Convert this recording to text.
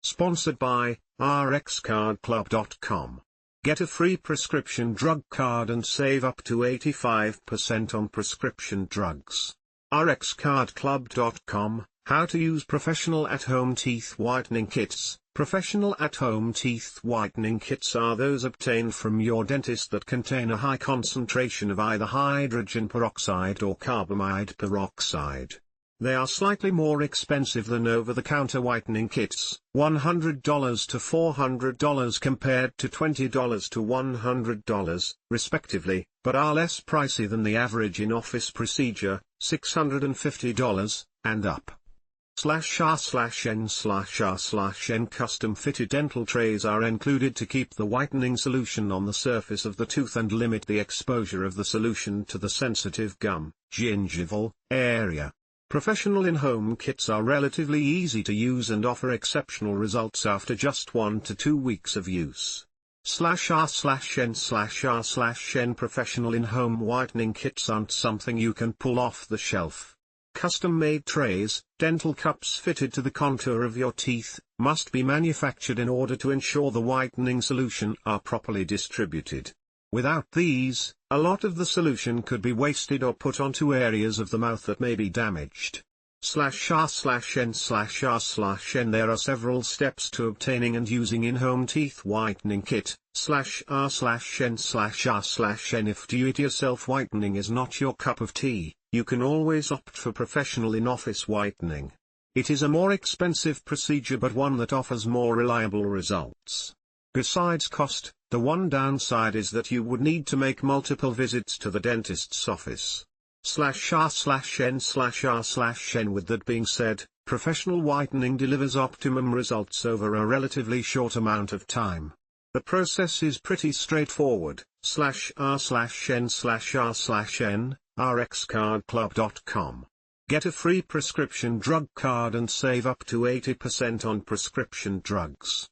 Sponsored by rxcardclub.com. Get a free prescription drug card and save up to 85% on prescription drugs. rxcardclub.com. How to use professional at-home teeth whitening kits. Professional at-home teeth whitening kits are those obtained from your dentist that contain a high concentration of either hydrogen peroxide or carbamide peroxide. They are slightly more expensive than over-the-counter whitening kits, $100 to $400 compared to $20 to $100, respectively, but are less pricey than the average in-office procedure, $650, and up. /r/n/r/n custom fitted dental trays are included to keep the whitening solution on the surface of the tooth and limit the exposure of the solution to the sensitive gum, gingival, area. Professional in-home kits are relatively easy to use and offer exceptional results after just 1 to 2 weeks of use. /r/n/r/n professional in-home whitening kits aren't something you can pull off the shelf. Custom-made trays, dental cups fitted to the contour of your teeth, must be manufactured in order to ensure the whitening solution are properly distributed. Without these, a lot of the solution could be wasted or put onto areas of the mouth that may be damaged. /r/n/r/n There are several steps to obtaining and using in-home teeth whitening kit. /r/n/r/n If do-it-yourself whitening is not your cup of tea, you can always opt for professional in-office whitening. It is a more expensive procedure but one that offers more reliable results. Besides cost, the one downside is that you would need to make multiple visits to the dentist's office. /r/n/r/n With that being said, professional whitening delivers optimum results over a relatively short amount of time. The process is pretty straightforward. /r/n/r/n, rxcardclub.com. Get a free prescription drug card and save up to 80% on prescription drugs.